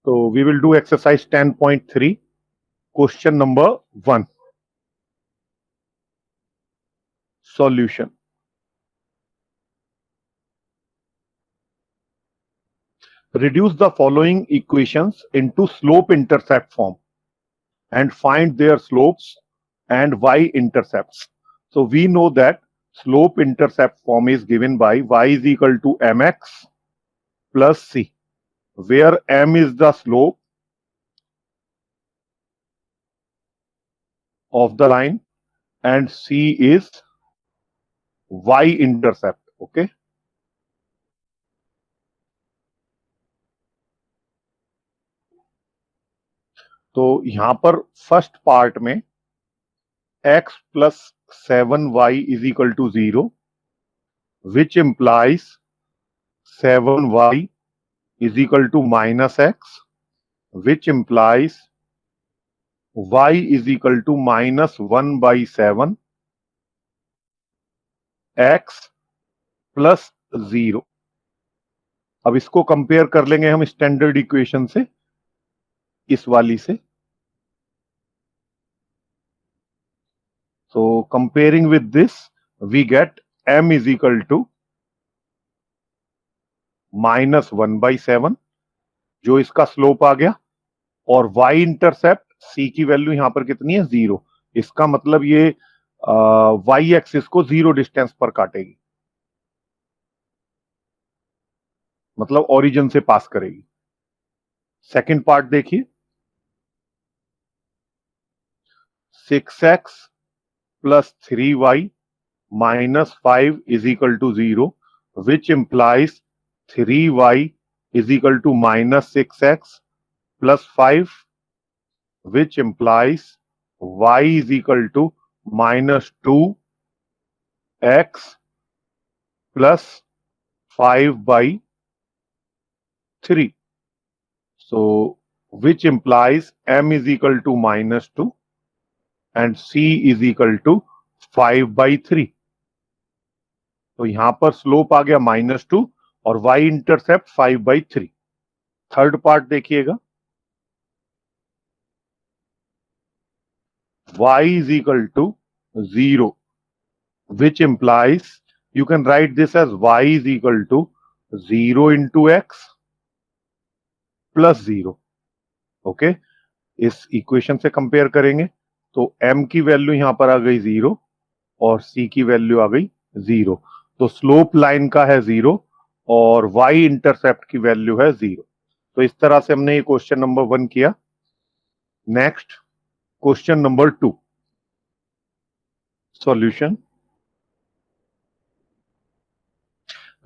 So we will do exercise 10.3, question number 1. Solution. Reduce the following equations into slope-intercept form and find their slopes and y-intercepts. So we know that slope-intercept form is given by y is equal to mx plus c, where m is the slope of the line and c is y-intercept. Okay. तो यहां पर first part में x plus 7y is equal to 0, which implies 7y is equal to minus x, which implies y is equal to minus 1 by 7 x plus 0. अब इसको compare कर लेंगे हम standard equation से, इस वाली से. So comparing with this, we get m is equal to minus 1 by 7, जो इसका स्लोप आ गया, और y इंटरसेप्ट c की वैल्यू यहां पर कितनी है? 0. इसका मतलब ये y एक्सिस को 0 डिस्टेंस पर काटेगी, मतलब ओरिजिन से पास करेगी. सेकंड पार्ट देखिए, 6x plus 3y minus 5 is equal to 0, which implies 3y is equal to minus 6x plus 5, which implies y is equal to minus 2x plus 5 by 3. So, which implies m is equal to minus 2 and c is equal to 5 by 3. तो यहां पर slope आ गया -2 और y intercept 5 by 3. Third part देखिएगा, y is equal to 0, which implies you can write this as y is equal to 0 into x plus 0. Okay, इस equation से compare करेंगे तो m की वैल्यू यहां पर आ गई 0 और c की वैल्यू आ गई 0. तो स्लोप लाइन का है 0 और y इंटरसेप्ट की वैल्यू है 0. तो इस तरह से हमने ये क्वेश्चन नंबर 1 किया. Next question number 2. Solution.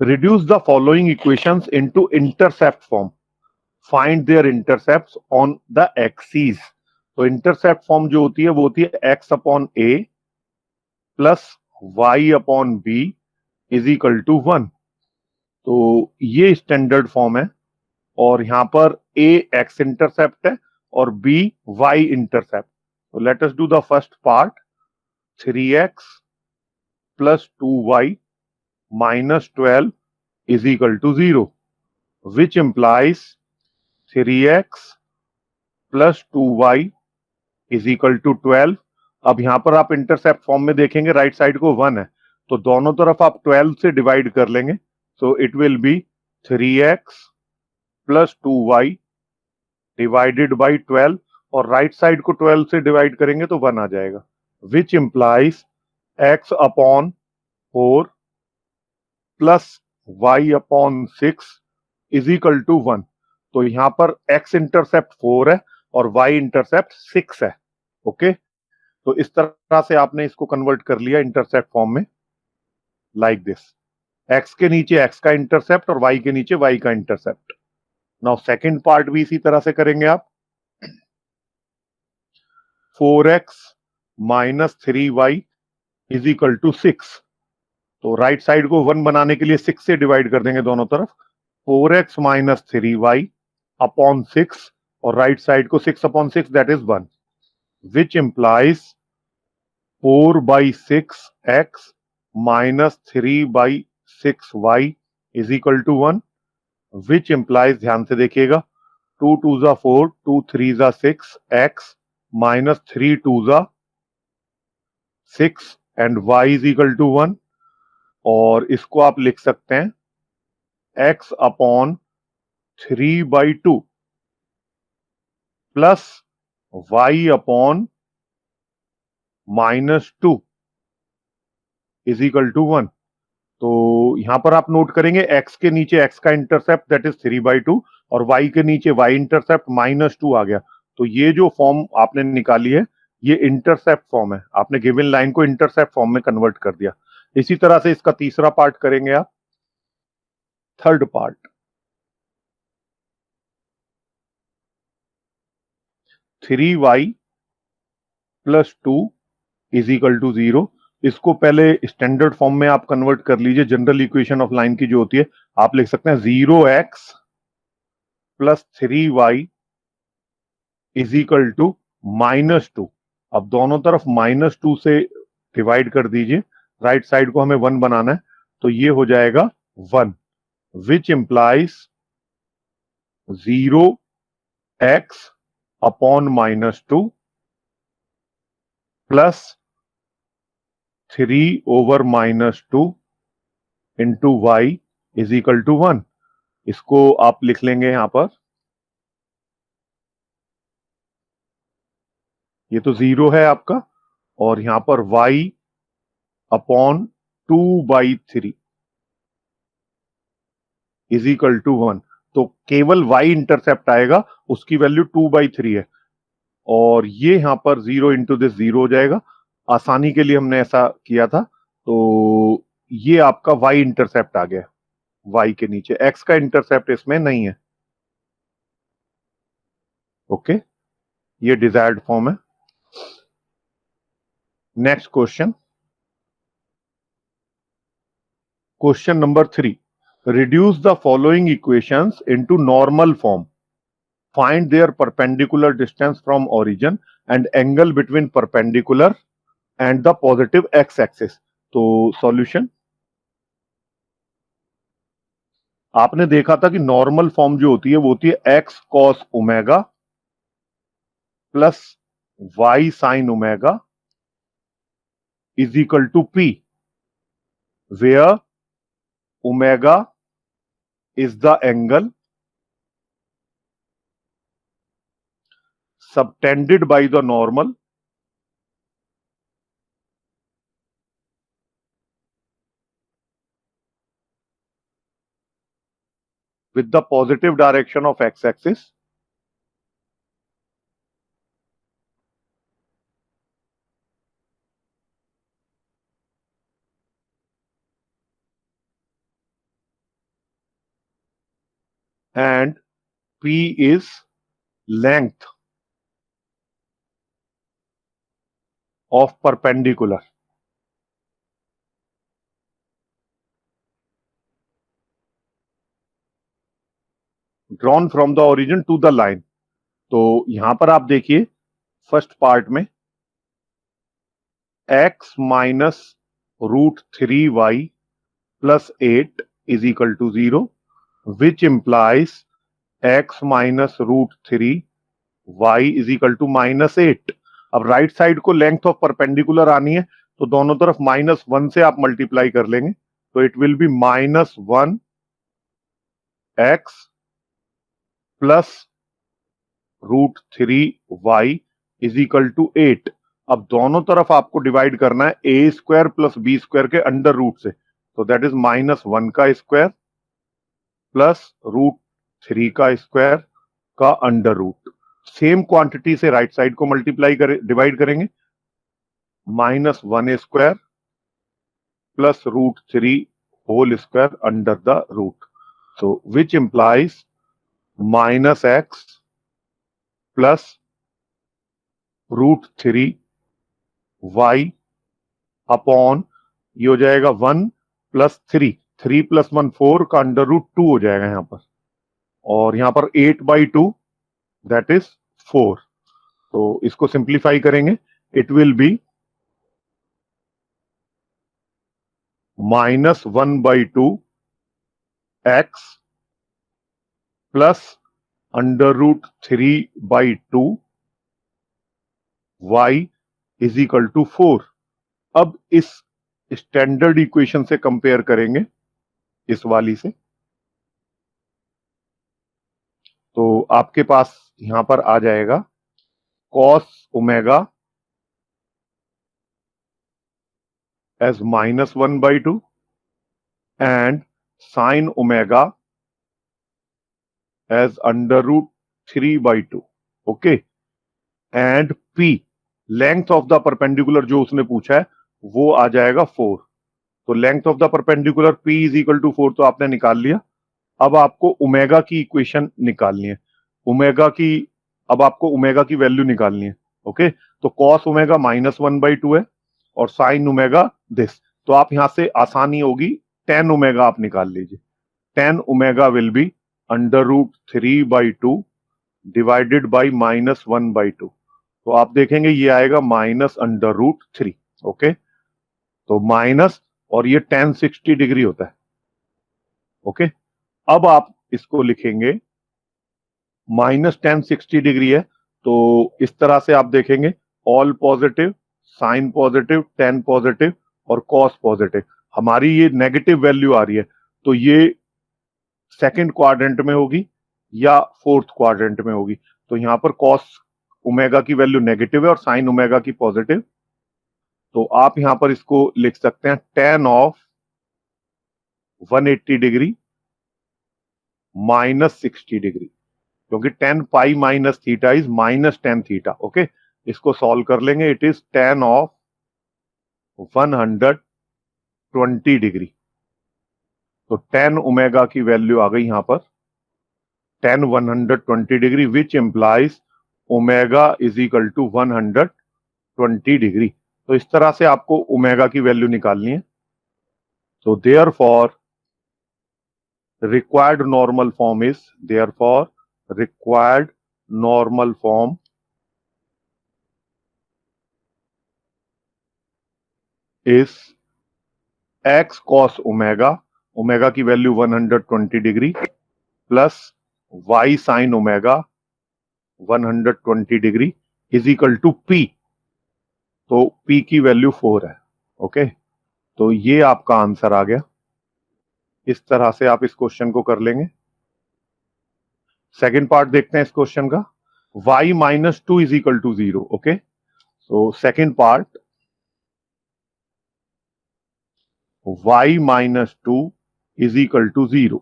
Reduce the following equations into intercept form. Find their intercepts on the axes. तो इंटरसेप्ट फॉर्म जो होती है वो होती है x upon a plus y upon b is equal to 1. तो ये स्टैंडर्ड फॉर्म है और यहां पर a x इंटरसेप्ट है और b y इंटरसेप्ट. तो late us do the first part. 3x plus 2y minus 12 is equal to 0, which implies 3x plus 2y is equal to 12. अब यहां पर आप इंटरसेप्ट फॉर्म में देखेंगे राइट साइड को 1 है, तो दोनों तरफ आप 12 से डिवाइड कर लेंगे. सो it will B 3x plus 2y divided by 12 और राइट साइड को 12 से डिवाइड करेंगे तो 1 आ जाएगा, which implies x upon 4 plus y upon 6 is equal to 1. तो यहां पर x इंटरसेप्ट 4 है और y इंटरसेप्ट 6 है. ओके, तो इस तरह से आपने इसको कन्वर्ट कर लिया इंटरसेप्ट फॉर्म में, लाइक दिस. x के नीचे x का इंटरसेप्ट और y के नीचे y का इंटरसेप्ट. नाउ सेकंड पार्ट भी इसी तरह से करेंगे आप. 4x minus 3y is equal to 6. तो राइट साइड को 1 बनाने के लिए 6 से डिवाइड कर देंगे दोनों तरफ. 4x माइनस 3y अपॉन 6 और राइट साइड को 6 upon 6 that is 1, which implies 4 by 6x minus 3 by 6y is equal to 1, which implies, ध्यान से देखिएगा, 2 2 जा 4, 2 3 जा 6, x माइनस 3 2 जा 6 and y is equal to 1। और इसको आप लिख सकते हैं x upon 3/2 plus y upon -2 is equal to 1। तो यहां पर आप नोट करेंगे x के नीचे x का इंटरसेप्ट दैट इज 3/2 और y के नीचे y इंटरसेप्ट -2 आ गया। तो ये जो फॉर्म आपने निकाली है ये इंटरसेप्ट फॉर्म है, आपने गिवन लाइन को इंटरसेप्ट फॉर्म में कन्वर्ट कर दिया। इसी तरह से इसका तीसरा पार्ट करेंगे आप, third part. 3y plus 2 is equal to 0। इसको पहले स्टैंडर्ड फॉर्म में आप कन्वर्ट कर लीजिए, जनरल इक्वेशन ऑफ लाइन की जो होती है। आप लिख सकते हैं 0x plus 3y is equal to -2। अब दोनों तरफ -2 से डिवाइड कर दीजिए, राइट साइड को हमें 1 बनाना है, तो ये हो जाएगा 1, which implies 0x upon -2 plus 3/-2 into y is equal to 1। इसको आप लिख लेंगे यहां पर, ये तो 0 है आपका, और यहां पर y upon 2/3 is equal to 1। तो केवल y इंटरसेप्ट आएगा, उसकी वैल्यू 2/3 है, और ये यहां पर 0 इंटू दिस 0 हो जाएगा। आसानी के लिए हमने ऐसा किया था। तो ये आपका y इंटरसेप्ट आ गया, y के नीचे x का इंटरसेप्ट इसमें नहीं है। ओके, ये डिजायर्ड फॉर्म है। Next question, question number 3, reduce the following equations into normal form, find their perpendicular distance from origin and angle between perpendicular and the positive x axis। तो solution, आपने देखा था कि नॉर्मल फॉर्म जो होती है वो होती है x cos omega plus y sin omega is equal to p, where omega is the angle subtended by the normal with the positive direction of x-axis and p is length of perpendicular drawn from the origin to the line। तो यहां पर आप देखिए first part में x minus √3y plus 8 is equal to 0, which implies x minus √3y is equal to -8। अब right side को length of perpendicular आनी है, तो दोनों तरफ -1 से आप मल्टीप्लाई कर लेंगे, तो it will be -1 x plus √3y is equal to 8। अब दोनों तरफ आपको डिवाइड करना है a² प्लस b² के अंडर रूट से, तो दैट इज -1 का स्क्वायर प्लस √3 का स्क्वायर का अंडर रूट। सेम क्वांटिटी से राइट साइड को मल्टीप्लाई करें, डिवाइड करेंगे, -1² plus √3 whole square under the root. So which implies -x plus √3y upon, ये हो जाएगा 1 प्लस 3, 3 प्लस 1 4 का अंडर रूट 2 हो जाएगा यहां पर, और यहां पर 8/2 दैट इज 4। तो इसको सिंप्लीफाई करेंगे, it will be -1/2 x plus √3/2 y is equal to 4। अब इस स्टैंडर्ड इक्वेशन से कंपेयर करेंगे इस वाली से, तो आपके पास यहां पर आ जाएगा cos omega as -1/2 and sin omega as √3/2। Okay, and P length of the perpendicular जो उसने पूछा है वो आ जाएगा 4। तो length of the perpendicular P is equal to 4 तो आपने निकाल लिया। अब आपको ओमेगा की इक्वेशन निकालनी है। ओमेगा की अब आपको ओमेगा की वैल्यू निकालनी है। ओके, तो कॉस ओमेगा -1/2 है और साइन ओमेगा दिस, तो आप यहां से आसानी होगी टेन ओमेगा आप निकाल लीजिए। Ten omega will be √3/2 divided by -1/2। तो आप देखेंगे ये आएगा -√3। ओके, तो माइनस और ये 1060 डिग्री होता है। ओके, अब आप इसको लिखेंगे -1060 डिग्री है, तो इस तरह से आप देखेंगे all positive, sine positive, tan positive और कॉस पॉजिटिव। हमारी ये नेगेटिव वैल्यू आ रही है, तो ये सेकंड क्वाड्रेंट में होगी या फोर्थ क्वाड्रेंट में होगी। तो यहां पर कॉस ओमेगा की वैल्यू नेगेटिव है और साइन ओमेगा की पॉजिटिव, तो आप यहां पर इसको लिख सकते हैं tan ऑफ 180 डिग्री -60 डिग्री, क्योंकि tan pi minus theta is -tan theta. Okay, इसको सॉल्व कर लेंगे, it is tan of 120 degree. तो tan ओमेगा की वैल्यू आ गई यहां पर tan 120 degree, which implies omega is equal to 120 degree. तो इस तरह से आपको ओमेगा की वैल्यू निकालनी है। तो therefore required normal form is therefore required normal form is x cos omega, omega की value 120 degree plus y sin omega 120 degree is equal to p। तो p की वैल्यू 4 है। ओके, तो ये आपका आंसर आ गया। इस तरह से आप इस क्वेश्चन को कर लेंगे। सेकेंड पार्ट देखते हैं इस क्वेश्चन का, y -2 is equal to 0। Okay, so second part y -2 is equal to 0।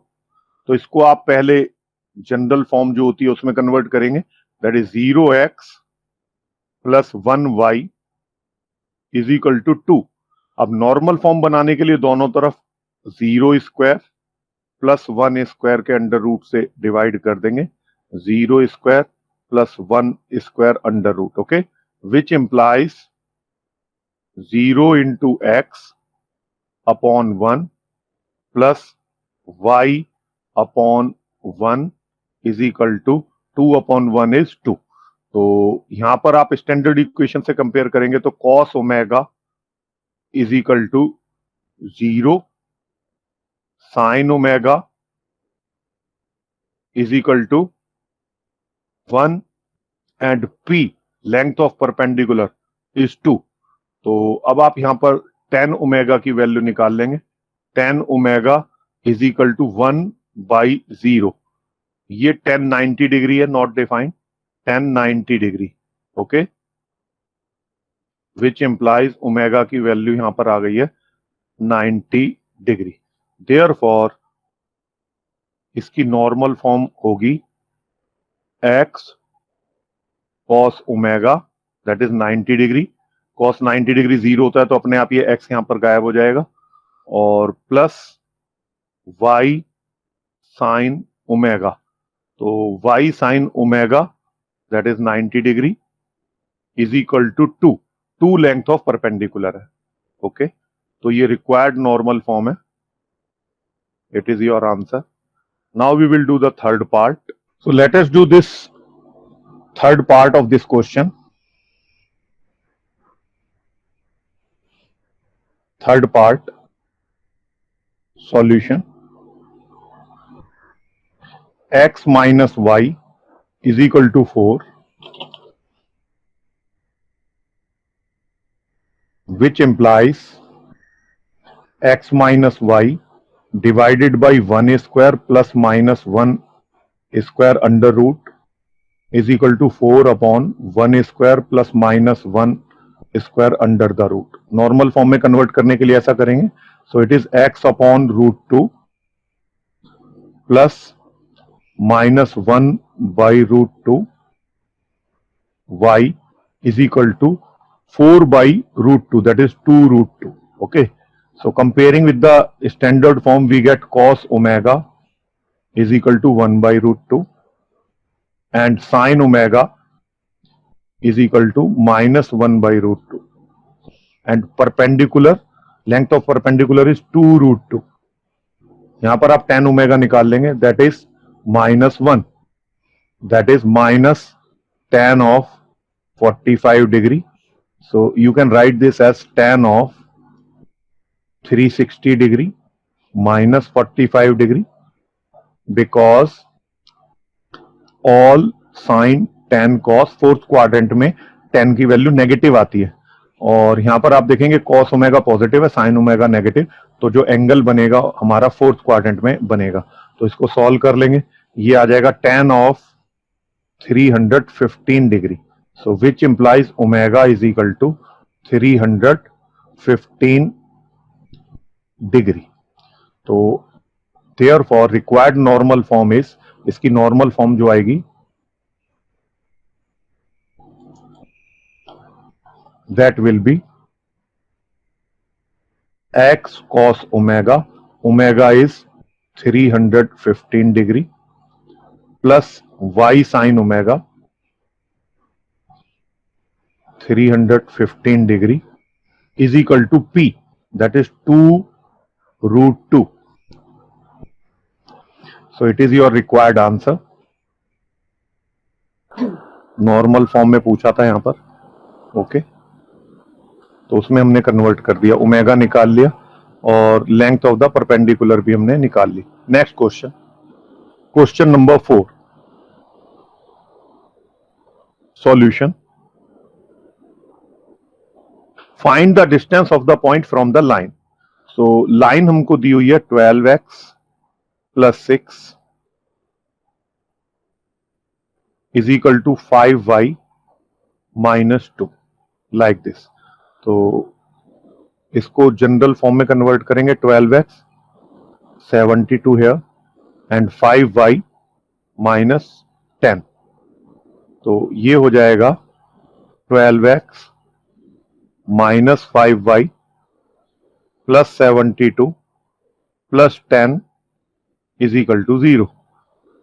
तो इसको आप पहले जनरल फॉर्म जो होती है उसमें कन्वर्ट करेंगे, that is 0x plus 1y is equal to 2। अब नॉर्मल फॉर्म बनाने के लिए दोनों तरफ 0² प्लस 1² के अंडर रूट से डिवाइड कर देंगे, 0² plus 1² under root. Okay, which implies 0 into x upon 1 plus y upon 1 is equal to 2 upon 1 is 2। तो यहां पर आप स्टैंडर्ड इक्वेशन से कंपेयर करेंगे तो cos omega is equal to 0, sine omega is equal to 1 and p length of perpendicular is 2। तो अब आप यहां पर tan ओमेगा की वैल्यू निकाल लेंगे, tan omega is equal to 1/0। ये 1090 डिग्री है, not defined, 1090 degree. Okay, which implies omega की वैल्यू यहां पर आ गई है 90 डिग्री। देयरफॉर इसकी नॉर्मल फॉर्म होगी x cos omega that is 90 degree. cos 90 degree 0 होता है तो अपने आप ये x यहां पर गायब हो जाएगा, और प्लस y साइन ओमेगा। तो y sine omega that is 90 degree is equal to 2 length of perpendicular है। ओके, तो ये रिक्वायर्ड नॉर्मल फॉर्म है। It is your answer. Now we will do the third part. So let us do this third part of this question. Third part solution, x minus y is equal to 4, which implies x minus y divided by 1 square plus minus 1 square under root is equal to 4 upon 1 square plus minus 1 square under the root. Normal form में convert करने के लिए ऐसा करेंगे, so it is x upon root 2 plus minus 1 by root 2 y is equal to 4 by root 2, that is 2 root 2. Okay, so comparing with the standard form, we get cos omega is equal to 1 by root 2 and sin omega is equal to minus 1 by root 2, and perpendicular length of perpendicular is 2 root 2. यहां पर आप tan omega निकाल लेंगे, that is minus 1, that is minus tan of 45 degree. So you can write this as tan of 360 degree minus 45 degree, because all sin tan cos fourth quadrant में tan की value negative आती है, और यहां पर आप देखेंगे cos ओमेगा पॉजिटिव है, sin ओमेगा नेगेटिव, तो जो एंगल बनेगा हमारा फोर्थ क्वाड्रेंट में बनेगा। तो इसको सॉल्व कर लेंगे, ये आ जाएगा tan of 315 degree, so which implies omega is equal to 315 degree. तो therefore required normal form is, इसकी नॉर्मल फॉर्म जो आएगी that will be x cos omega, omega is 315 degree, plus y sin omega 315 degree is equal to p, that is 2 root 2. So it is your required answer. Normal form में पूछा था यहां पर, okay तो उसमें हमने कन्वर्ट कर दिया, ओमेगा निकाल लिया और लेंथ ऑफ द परपेंडिकुलर भी हमने निकाल ली। Next question, question number 4, solution. Find the distance of the point from the line. So line हमको दी हुई है 12x plus 6 is equal to 5y minus 2, like this. तो इसको जनरल फॉर्म में कन्वर्ट करेंगे, 12x 72 here and 5y minus 10, तो ये हो जाएगा 12x minus 5y plus 72 plus 10 is equal to 0।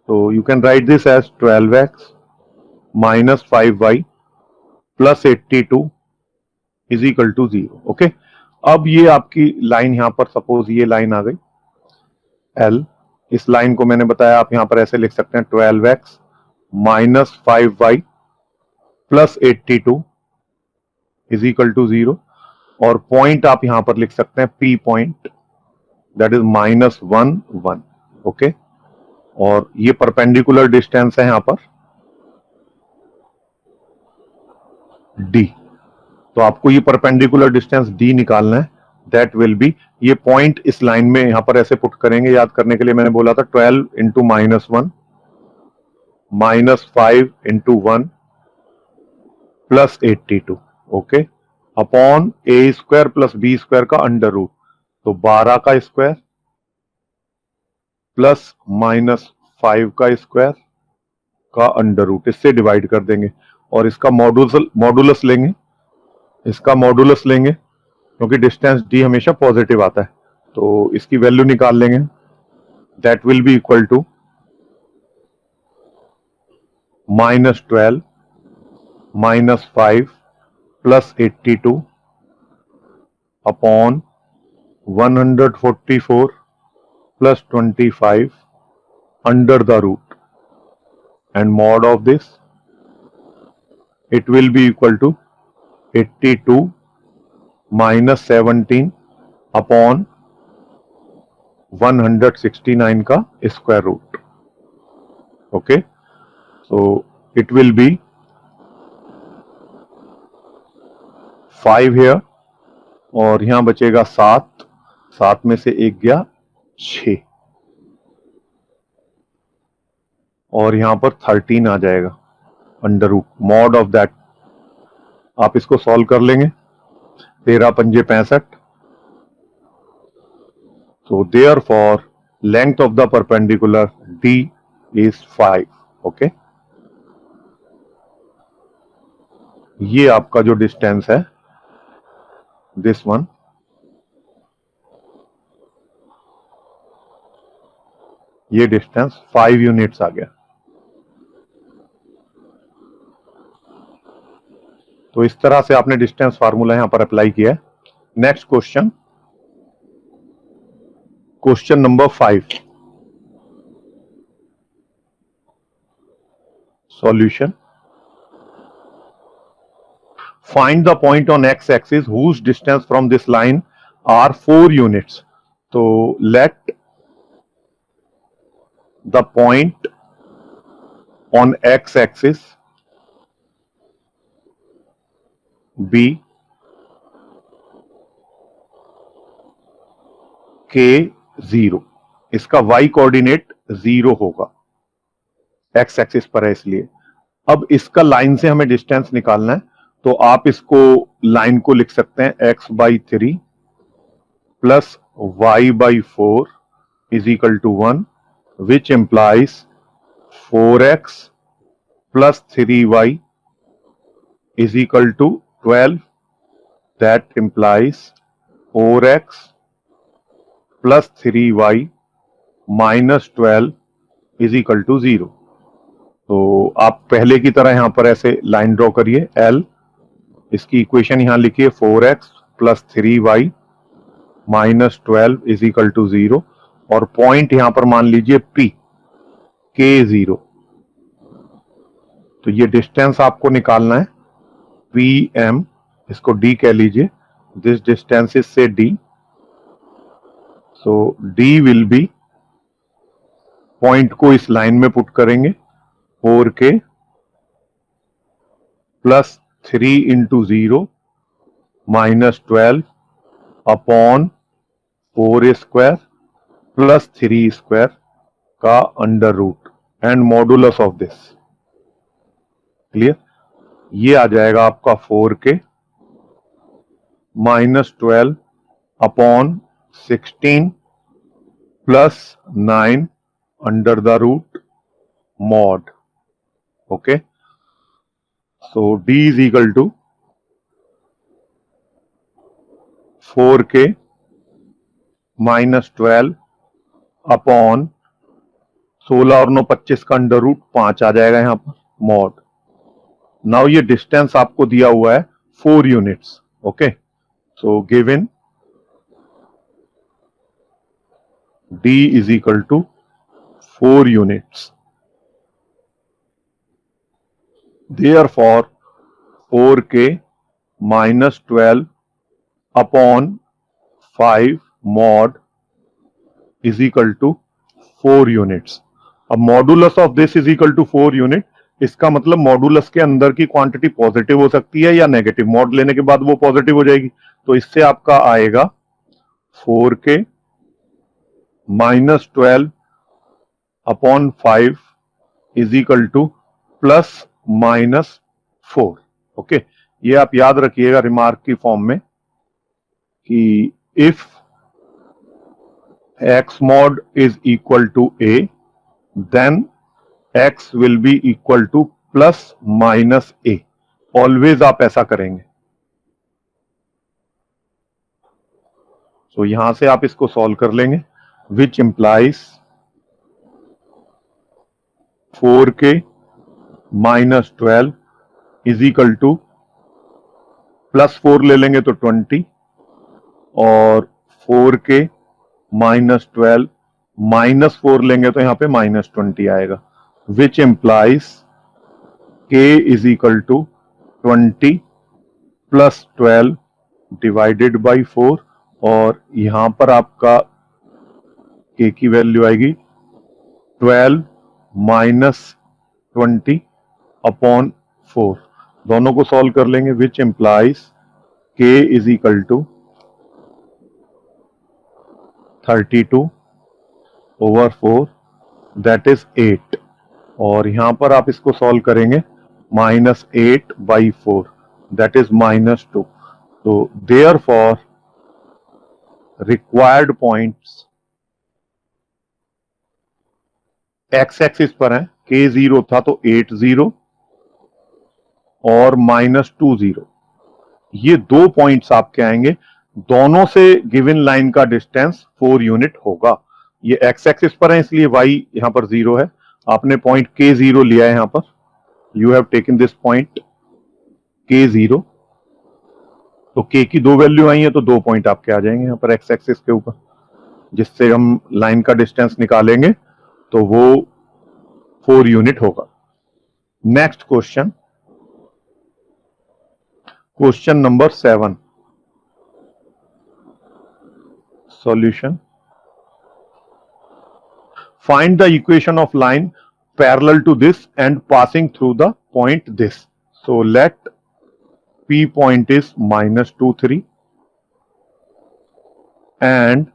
तो you can write this as 12x minus 5y plus 82 is equal to 0। Okay, अब ये आपकी लाइन यहां पर, सपोज ये लाइन आ गई L, इस लाइन को मैंने बताया आप यहां पर ऐसे लिख सकते हैं 12x minus 5y plus 82 is equal to 0, और पॉइंट आप यहां पर लिख सकते हैं P point, that is minus 1 1। Okay, और ये परपेंडिकुलर डिस्टेंस है यहां पर D, तो आपको ये परपेंडिकुलर डिस्टेंस D निकालना है, दैट विल बी, ये पॉइंट इस लाइन में यहां पर ऐसे पुट करेंगे, याद करने के लिए मैंने बोला था 12 into minus 1 minus 5 into 1 plus 82, okay, upon A square plus B square का अंडर रूट, तो 12 का स्क्वायर प्लस माइनस 5 का स्क्वायर का अंडर रूट, इससे डिवाइड कर देंगे और इसका मॉडुलस लेंगे, इसका मॉडुलस लेंगे क्योंकि डिस्टेंस d हमेशा पॉजिटिव आता है, तो इसकी वैल्यू निकाल लेंगे, that will be equal to minus 12 minus 5 plus 82 upon 144 plus 25 under the root, and mod of this it will be equal to 82 minus 17 upon 169 का square root. Okay, so it will be 5 here और यहां बचेगा 7, 7 में से 1 गया 6 और यहां पर 13 आ जाएगा under root mod of that. आप इसको सॉल्व कर लेंगे, 13 पंजे 65। So therefore length of the perpendicular D is 5. Okay, ये आपका जो डिस्टेंस है दिस वन, ये डिस्टेंस 5 यूनिट्स आ गया। तो इस तरह से आपने डिस्टेंस फार्मूला यहां पर अप्लाई किया है। Next question, question number 5, solution. Find the point on x-axis whose distance from this line are 4 units. So let the point on x-axis be k0। इसका y कोऑर्डिनेट 0 होगा, x एक्सिस पर है इसलिए। अब इसका लाइन से हमें डिस्टेंस निकालना है, तो आप इसको लाइन को लिख सकते हैं x/3 plus y/4 is equal to 1, which implies 4x plus 3y is equal to 12, that implies 4x plus 3y minus 12 is equal to 0। तो आप पहले की तरह यहां पर ऐसे लाइन ड्रॉ करिए L, इसकी इक्वेशन यहां लिखिए 4x plus 3y minus 12 is equal to 0 और पॉइंट यहां पर मान लीजिए P, K0। तो ये डिस्टेंस आपको निकालना है PM, इसको D कह लीजिए, this distance is say D। So D will be, point को इस लाइन में पुट करेंगे 4K plus 3 into 0 minus 12 upon 4 square plus 3 square का under root and modulus of this. Clear? ये आ जाएगा आपका 4K minus 12 upon 16 plus 9 under the root mod. Okay, so D is equal to 4K minus 12 upon 16 और 9 25 का under root 5 आ जाएगा यहां पर मॉड। नाउ ये डिस्टेंस आपको दिया हुआ है 4 units. Okay, so given D is equal to 4 units. Therefore 4K minus 12 upon 5 mod is equal to 4 units. अब modulus of this is equal to 4 unit, इसका मतलब मॉडुलस के अंदर की क्वांटिटी पॉजिटिव हो सकती है या नेगेटिव, मॉड लेने के बाद वो पॉजिटिव हो जाएगी। तो इससे आपका आएगा 4K minus 12 upon 5 is equal two plus minus 4। Okay, ये आप याद रखिएगा रिमार्क की फॉर्म में कि if x mod is equal to a then x will be equal to plus minus a। Always आप ऐसा करेंगे। सो यहां से आप इसको सॉल्व कर लेंगे, which implies 4K minus 12 is equal two plus 4 ले लेंगे तो 20 और 4K माइनस 12 माइनस 4 लेंगे तो यहां पे माइनस 20 आएगा, which implies K is equal to 20 plus 12 divided by 4 और यहां पर आपका K की वैल्यू आएगी 12 माइनस 20/4, दोनों को सॉल्व कर लेंगे, which implies k is equal to 32/4, that is 8। और यहां पर आप इसको सॉल्व करेंगे, -8/4, दैट इज -2। तो therefore required points x axis पर है, k 0 था तो 8 0 और -2 0, ये 2 पॉइंट्स आपके आएंगे, दोनों से गिवन लाइन का डिस्टेंस 4 यूनिट होगा। ये एक्स एक्सिस पर है इसलिए y यहां पर 0 है, आपने पॉइंट k 0 लिया है, यहां पर you have taken this point k 0, तो k की 2 वैल्यू आई है तो 2 पॉइंट आपके आ जाएंगे यहां पर एक्स एक्सिस के ऊपर, जिससे हम लाइन का डिस्टेंस निकालेंगे तो वो 4 यूनिट होगा। Next question, question number 7, solution. Find the equation of line parallel to this and passing through the point this. So let P point is -2 3 and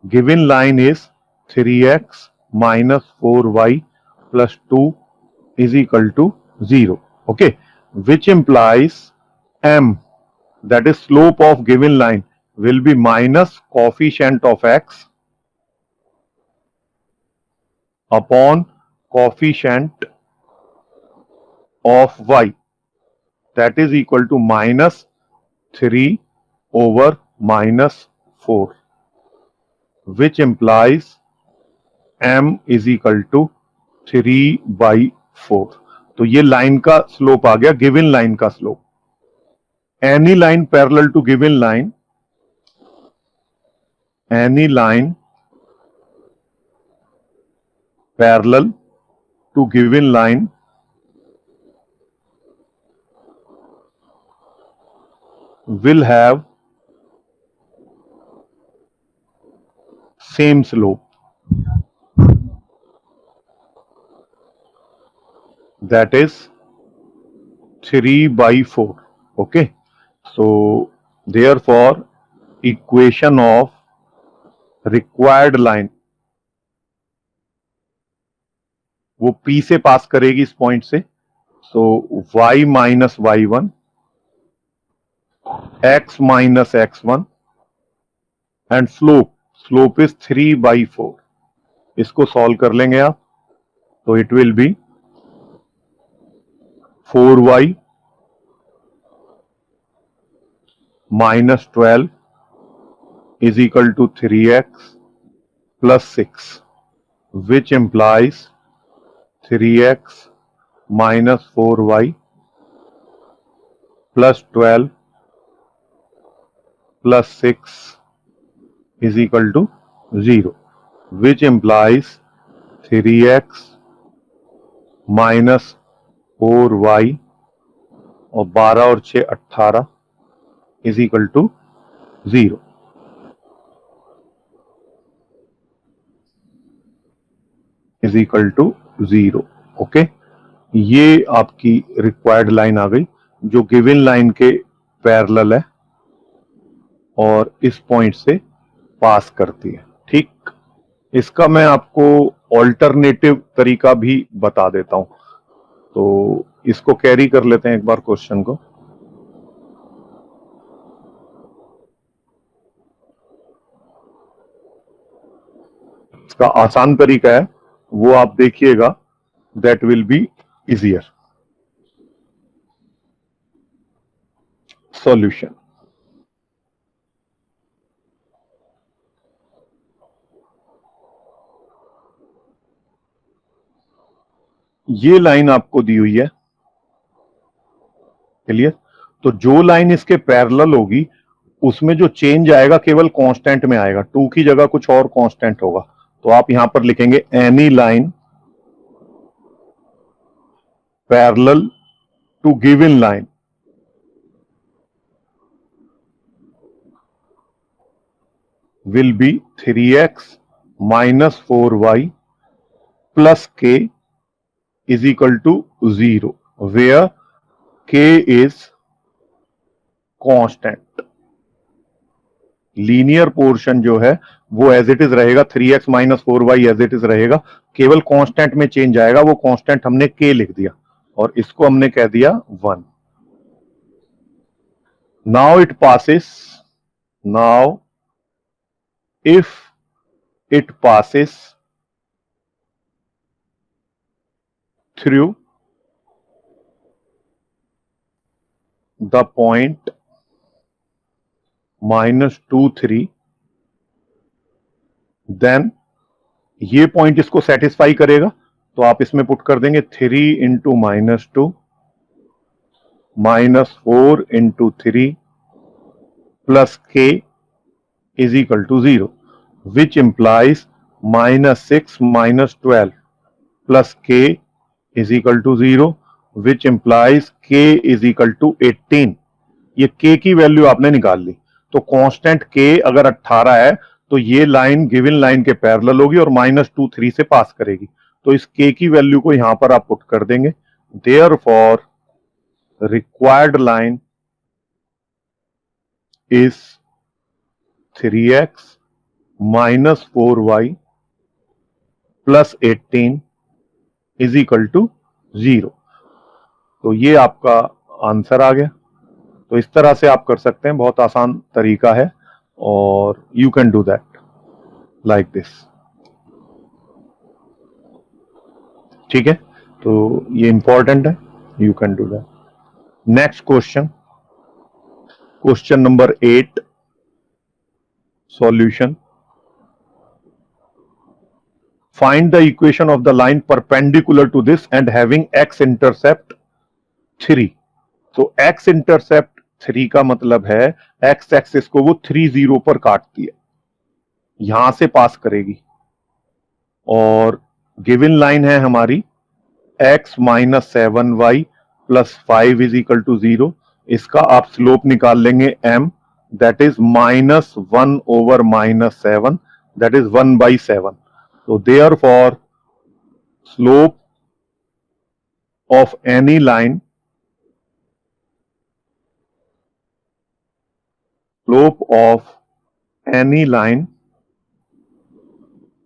given line is 3x minus 4y plus 2 is equal to 0. Okay, which implies m, that is slope of given line, will be minus coefficient of x upon coefficient of y, that is equal to -3/-4, which implies m is equal to 3/4। तो ये line का slope आ गया, given line का slope. Any line parallel to given line, any line parallel to given line will have same slope, that is 3/4. Okay, so therefore equation of required line वो P से पास करेगी इस point से, so y minus y1, x minus x1 and slope is 3/4। इसको solve कर लेंगे आप, तो it will B 4y minus 12 is equal to 3x plus 6, which implies 3x minus 4y plus 12 plus 6 is equal to 0, which implies 3x minus 4y और 12 और 6 18 is equal to 0। is equal to 0। Okay, ये आपकी required line आ गई जो given line के parallel है और इस पॉइंट से पास करती है। ठीक, इसका मैं आपको ऑल्टरनेटिव तरीका भी बता देता हूं, तो इसको कैरी कर लेते हैं एक बार क्वेश्चन को। इसका आसान तरीका है, वो आप देखिएगा, that will be easier. Solution, ये लाइन आपको दी हुई है, क्लियर। तो जो लाइन इसके पैरेलल होगी उसमें जो चेंज आएगा केवल कांस्टेंट में आएगा, 2 की जगह कुछ और कांस्टेंट होगा। तो आप यहां पर लिखेंगे any line parallel to given line will be 3x minus 4y plus k is equal to 0, where k is constant. Linear portion जो है वो एज इट इज रहेगा, 3x minus 4y as it is रहेगा, केवल constant में change आएगा। वो constant हमने k लिख दिया और इसको हमने कह दिया 1। Now it passes, now if it passes through the point -2 3, then ये पॉइंट इसको सेटिस्फाई करेगा, तो आप इसमें पुट कर देंगे 3 into -2 -4 into 3 plus k is equal to 0, which implies -6 -12 plus k is equal to 0, which implies k is equal to 18। ये k की वैल्यू आपने निकाल ली, तो कांस्टेंट k अगर 18 है तो ये लाइन गिवन लाइन के पैरेलल होगी और -2 3 से पास करेगी, तो इस k की वैल्यू को यहां पर आप पुट कर देंगे। Therefore required line is 3x minus 4y plus 18 is equal to 0। तो ये आपका आंसर आ गया। तो इस तरह से आप कर सकते हैं, बहुत आसान तरीका है और you can do that like this. ठीक है, तो ये इंपॉर्टेंट है, you can do that. Next question, question number 8, solution. Find the equation of the line perpendicular to this and having x intercept 3। तो x intercept 3 का मतलब है x axis को वो 3 0 पर काटती है, यहां से पास करेगी, और गिवन लाइन है हमारी x minus 7y plus 5 is equal to 0। इसका आप स्लोप निकाल लेंगे m, that is -1 over -7, that is 1/7। So therefore slope of any line,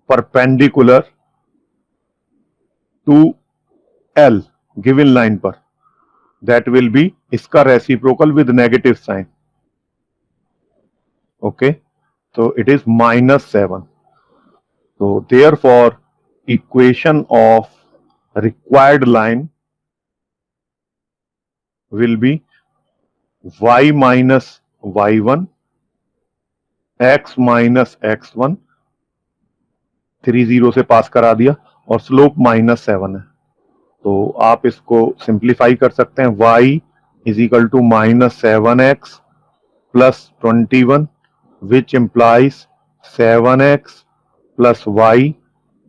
perpendicular to L given line पर, that will be इसका reciprocal with negative sign। okay, so it is -7। so therefore equation of required line will be y minus y1 x minus x1, 3 0 से पास करा दिया, और slope -7 है। तो आप इसको सिंप्लीफाई कर सकते हैं, y is equal to -7x plus 21, which implies 7x plus y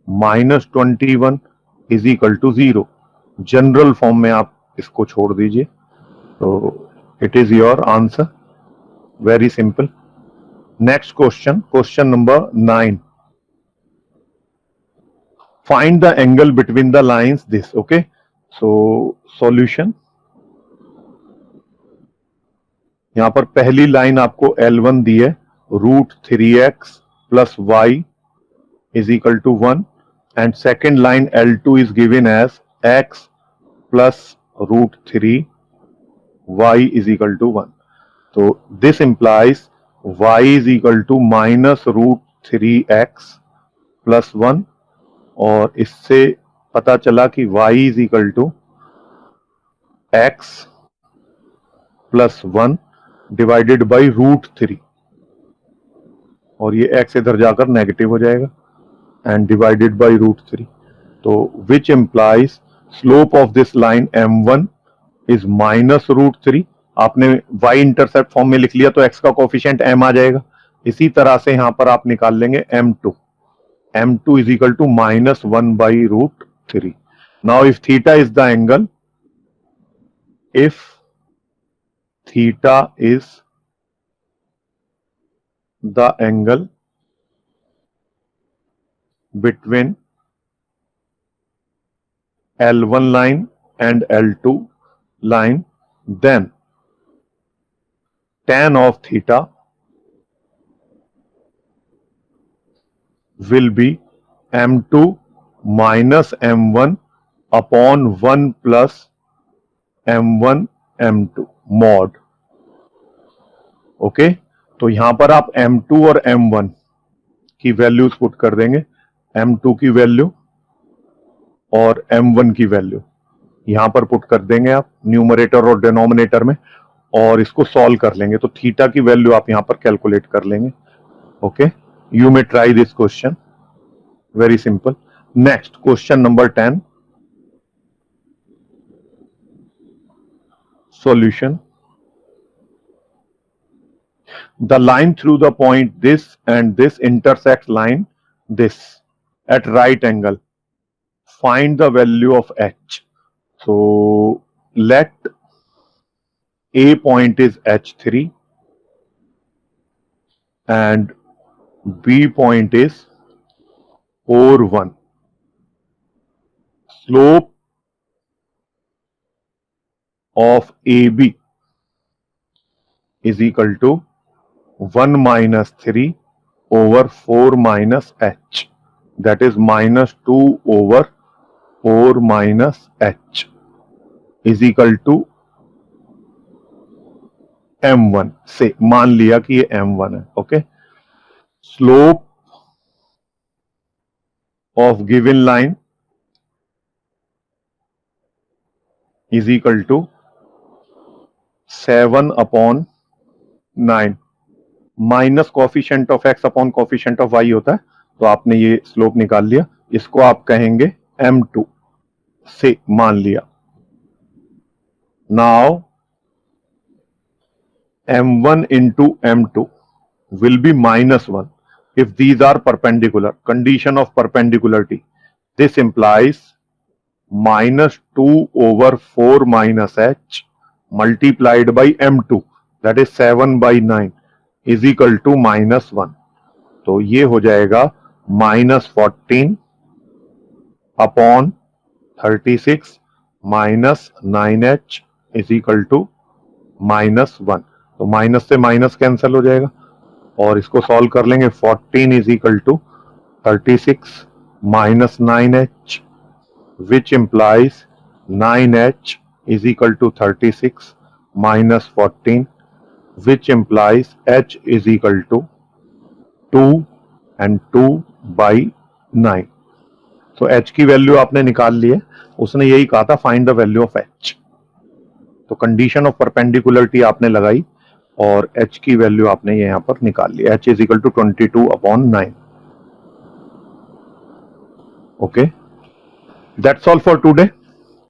-21 is equal to 0। General form में आप इसको छोड़ दीजिए, तो it is your answer, very simple. Next question, question number 9। Find the angle between the lines this. Okay, so solution, यहां पर पहली line आपको L1 दी है, √3x plus y is equal to 1, and second line L2 is given as x plus √3 y is equal to 1. So this implies y is equal to minus √3x plus 1, और इससे पता चला कि y is equal to x plus 1 divided by √3, और ये x इधर जाकर negative हो जाएगा, and divided by √3। तो which implies slope of this line m1 is minus √3। आपने y इंटरसेप्ट फॉर्म में लिख लिया तो x का कोफिशिएंट m आ जाएगा। इसी तरह से यहां पर आप निकाल लेंगे m2 is equal to -1/√3। now if theta is the angle, if theta is the angle between L1 line and L2 line, then tan of theta will be M2 minus M1 upon 1 plus M1 M2 mod. Okay, तो यहां पर आप M2 और M1 की values put कर देंगे, M2 की value और M1 की वैल्यू यहां पर पुट कर देंगे आप न्यूमरेटर और डिनोमिनेटर में, और इसको सॉल्व कर लेंगे तो थीटा की वैल्यू आप यहां पर कैलकुलेट कर लेंगे. Okay, you may try this question, very simple. Next question number 10, solution. The line through the point this and this intersects line this at right angle. Find the value of h. So let A point is h3 and B point is O1. Slope of AB is equal to 1 minus 3 over 4 minus h, that is minus 2 over 4 minus h is equal to m1 से मान लिया कि ये m1 है. Okay, slope of given line is equal to 7 upon 9 minus coefficient of x upon coefficient of y होता है, तो आपने ये स्लोप निकाल लिया, इसको आप कहेंगे m2 से मान लिया. Now m1 into m2 will be minus 1 if these are perpendicular. Condition of perpendicularity. This implies minus 2 over 4 minus h multiplied by m2, that is 7 by 9 is equal to minus 1. तो ये हो जाएगा minus 14 upon 36 minus 9h is equal to minus 1. तो minus से minus cancel हो जाएगा और इसको सॉल्व कर लेंगे. 14 is equal to 36 minus 9h which implies 9h is equal to 36 minus 14 which implies h is equal to 2 and 2 by 9. तो h की वैल्यू आपने निकाल ली है, उसने यही कहा था find the value of h. तो कंडीशन ऑफ परपेंडिकुलरिटी आपने लगाई और h की वैल्यू आपने यहां पर निकाल ली. h is equal to 22 upon 9. Okay, that's all for today.